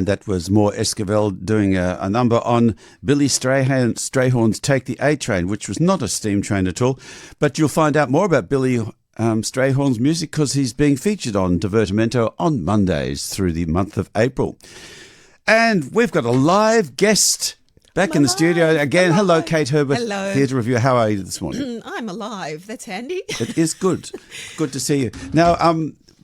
And that was Moore Esquivel doing a number on Billy Strayhorn's Take the A Train, which was not a steam train at all. But you'll find out more about Billy Strayhorn's music because he's being featured on Divertimento on Mondays through the month of April. And we've got a live guest back in the studio again. Hello, Kate Herbert. Hello. Theatre Review. How are you this morning? I'm alive. That's handy. It is good. Good to see you. Now,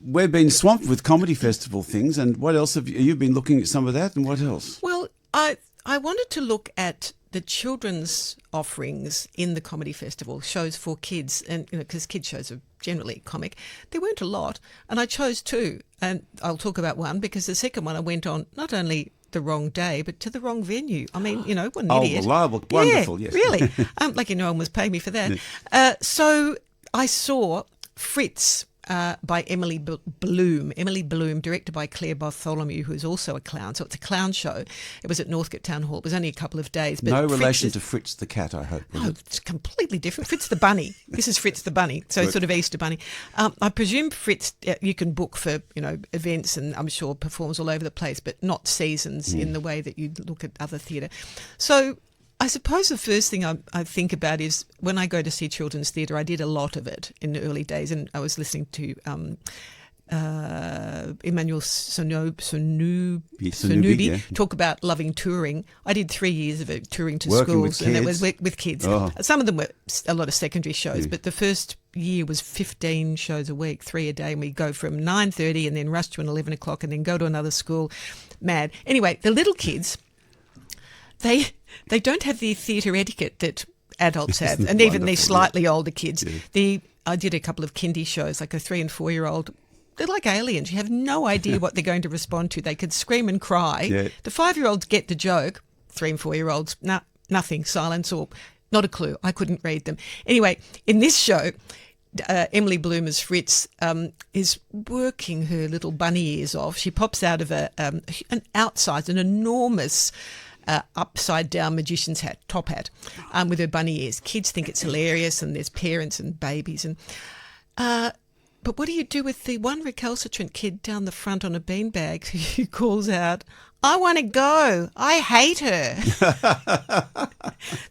we've been swamped with comedy festival things, and what else have you been looking at some of that, and what else? Well, I wanted to look at the children's offerings in the comedy festival, shows for kids, and because kids shows are generally comic. There weren't a lot, and I chose two, and I'll talk about one because the second one I went on not only the wrong day, but to the wrong venue. I mean, what an idiot. Oh, reliable, wonderful, yeah, yes. Really. Like no one was paying me for that. So I saw Fritz by Emily Bloom. Emily Bloom, directed by Claire Bartholomew, who is also a clown. So it's a clown show. It was at Northcote Town Hall. It was only a couple of days. But no relation to Fritz the cat, I hope. No, it's completely different. Fritz the bunny. This is Fritz the bunny. So it's sort of Easter bunny. I presume Fritz, you can book for, events and I'm sure performs all over the place, but not seasons in the way that you look at other theatre. So I suppose the first thing I think about is when I go to see children's theatre, I did a lot of it in the early days, and I was listening to Emmanuel Sonubi talk about loving touring. I did 3 years of it, touring to Working schools, with and it was with kids. Oh. Some of them were a lot of secondary shows, but the first year was 15 shows a week, 3 a day, and we go from 9:30 and then rush to 11 o'clock and then go to another school. Mad. Anyway, the little kids, they don't have the theatre etiquette that adults have, and even these slightly older kids. Yeah. I did a couple of kindy shows, like a 3 and 4 year old. They're like aliens. You have no idea what they're going to respond to. They could scream and cry. Yeah. The 5-year-olds get the joke. 3 and 4 year olds, nothing, silence or not a clue. I couldn't read them. Anyway, in this show, Emily Bloom as Fritz is working her little bunny ears off. She pops out of an enormous upside down magician's hat, top hat, with her bunny ears. Kids think it's hilarious, and there's parents and babies. But what do you do with the one recalcitrant kid down the front on a beanbag who calls out, "I want to go. I hate her."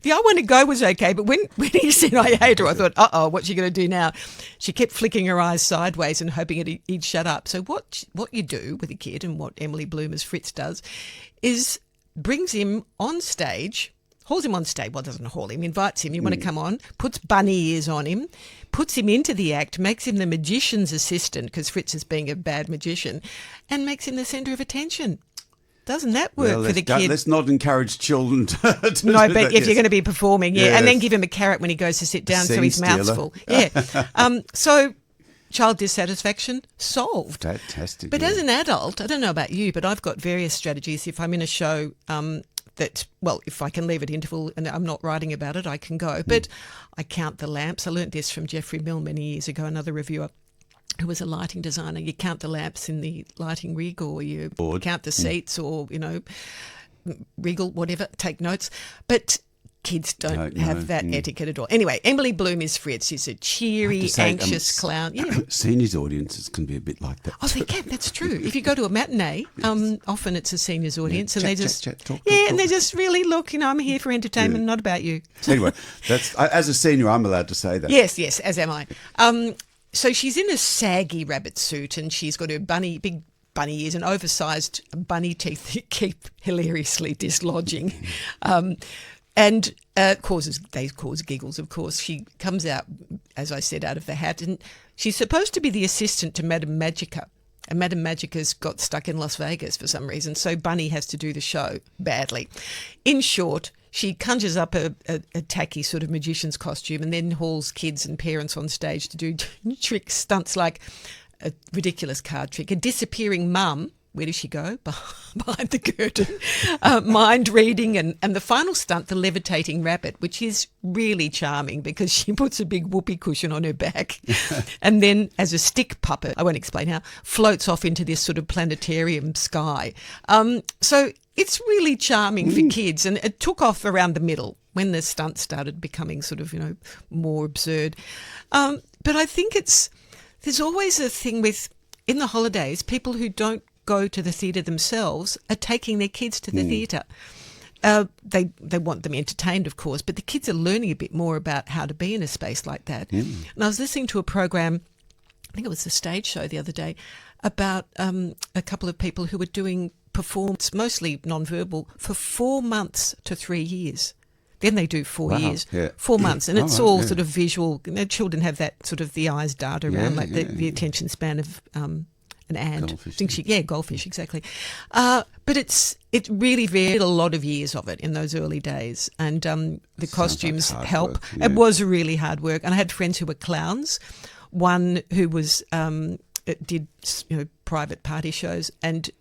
The "I want to go" was okay, but when he said "I hate her," I thought, uh-oh, what's she going to do now? She kept flicking her eyes sideways and hoping he'd shut up. So what you do with a kid, and what Emily Bloom as Fritz does, is brings him on stage, hauls him on stage, well, doesn't haul him, invites him, you want to come on, puts bunny ears on him, puts him into the act, makes him the magician's assistant, because Fritz is being a bad magician, and makes him the centre of attention. Doesn't that work for the kid? Let's not encourage children to no, do but that, if you're going to be performing, and then give him a carrot when he goes to sit down so his mouth's full. Yeah. So child dissatisfaction solved. Fantastic. But as an adult, I don't know about you, but I've got various strategies. If I'm in a show if I can leave at interval and I'm not writing about it, I can go. But I count the lamps. I learnt this from Jeffrey Mill many years ago, another reviewer who was a lighting designer. You count the lamps in the lighting rig, or you count the seats, or, wriggle, whatever, take notes. But kids don't have that etiquette at all. Anyway, Emily Bloom is Fritz. She's a cheery, anxious clown. Yeah. Seniors audiences can be a bit like that. Oh, they can. That's true. If you go to a matinee, often it's a seniors audience, and chat, they just talk, and they just really look. I'm here for entertainment, not about you. Anyway, as a senior, I'm allowed to say that. Yes, as am I. So she's in a saggy rabbit suit, and she's got her big bunny ears and oversized bunny teeth that keep hilariously dislodging. And they cause giggles, of course. She comes out, as I said, out of the hat, and she's supposed to be the assistant to Madame Magica. And Madame Magica's got stuck in Las Vegas for some reason, so Bunny has to do the show badly. In short, she conjures up a tacky sort of magician's costume and then hauls kids and parents on stage to do trick stunts like a ridiculous card trick, a disappearing mum. Where does she go? Behind the curtain. Mind reading, and the final stunt, the levitating rabbit, which is really charming because she puts a big whoopee cushion on her back and then, as a stick puppet, I won't explain how, floats off into this sort of planetarium sky. So it's really charming for kids, and it took off around the middle when the stunts started becoming sort of, more absurd. But I think there's always a thing with, in the holidays, people who don't go to the theatre themselves are taking their kids to the theatre. They want them entertained, of course, but the kids are learning a bit more about how to be in a space like that. And I was listening to a program, I think it was a stage show the other day, about a couple of people who were doing performance, mostly non-verbal, for 4 months to 3 years. Then they do 4 years, 4 months, and it's all sort of visual. Children have that sort of the eyes dart around, the attention span of an ant. Goldfish, Goldfish, exactly. But it really varied, a lot of years of it in those early days, and the costumes help. Work, yeah. It was really hard work, and I had friends who were clowns. One who was did private party shows, and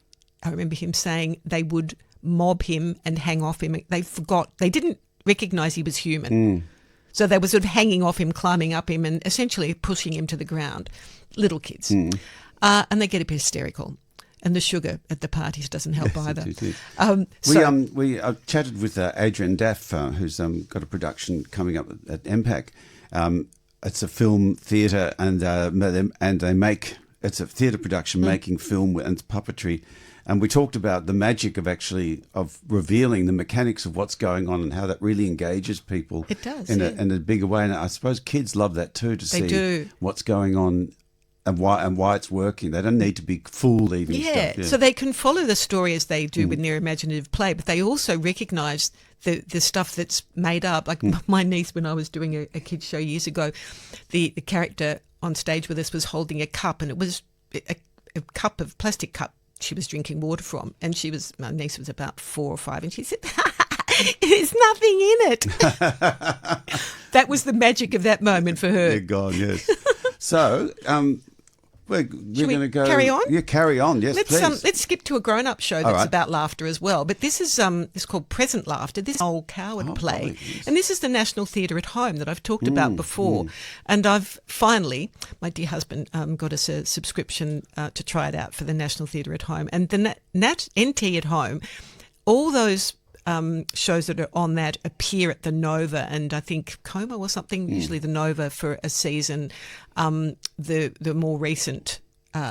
I remember him saying they would mob him and hang off him. They didn't recognise he was human. So they were sort of hanging off him, climbing up him, and essentially pushing him to the ground. Little kids. And they get a bit hysterical. And the sugar at the parties doesn't help either. We chatted with Adrian Daff, who's got a production coming up at MPAC. It's a film theatre, and they make, it's a theatre production making film and puppetry. And we talked about the magic of revealing the mechanics of what's going on and how that really engages people. It does, in a bigger way. And I suppose kids love that too, to see what's going on and why it's working. They don't need to be fooled even. Yeah, so they can follow the story as they do with their imaginative play, but they also recognise the stuff that's made up. Like my niece, when I was doing a kids show years ago, the character on stage with us was holding a cup, and it was a plastic cup she was drinking water from, and my niece was about 4 or 5, and she said, "There's nothing in it." That was the magic of that moment for her. They're gone, yes. So, we're going to go. Carry on? Yeah, carry on. Yes, please. Let's skip to a grown-up show that's about laughter as well. But this is it's called Present Laughter. This is an old Coward play. Right, yes. And this is the National Theatre at Home that I've talked about before. And I've finally, my dear husband got us a subscription to try it out for the National Theatre at Home. And the NT at Home, all those shows that are on that appear at the Nova, and I think Como or something, usually the Nova for a season, the more recent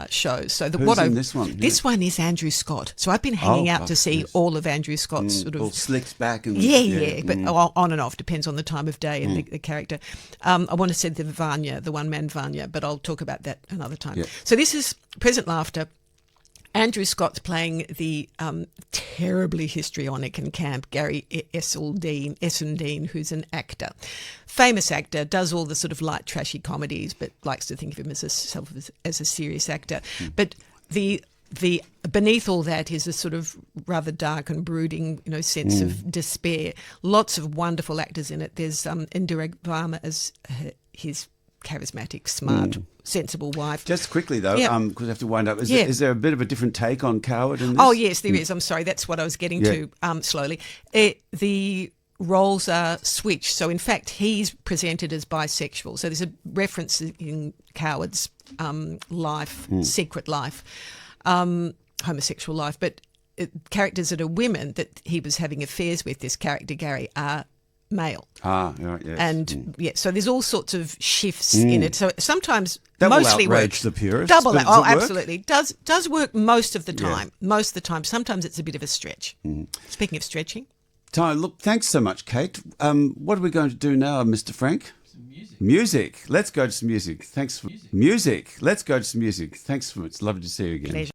shows. So Who's in this one? This one is Andrew Scott. So I've been hanging out to see all of Andrew Scott's sort of... All slicks back. And, but on and off, depends on the time of day and the character. I want to say the Vanya, the one-man Vanya, but I'll talk about that another time. Yeah. So this is Present Laughter. Andrew Scott's playing the terribly histrionic and camp Gary Essendine, who's an actor. Famous actor, does all the sort of light, trashy comedies, but likes to think of him as a serious actor. But the beneath all that is a sort of rather dark and brooding, sense of despair. Lots of wonderful actors in it. There's Indira Varma as his charismatic, smart, sensible wife. Just quickly though, because I have to wind up. Is there a bit of a different take on Coward in this? Oh yes, there is. I'm sorry, that's what I was getting to slowly. The roles are switched. So in fact, he's presented as bisexual. So there's a reference in Coward's life, secret life, homosexual life, but characters that are women that he was having affairs with, this character Gary, are male. Right, yes. And so there's all sorts of shifts in it. So sometimes that mostly will outrage works. the purists. Absolutely. Does work most of the time. Yeah. Most of the time. Sometimes it's a bit of a stretch. Speaking of stretching. Look, thanks so much, Kate. What are we going to do now, Mr. Frank? Some music. Let's go to some music. Thanks for music. Let's go to some music. Thanks for it. It's lovely to see you again. Pleasure.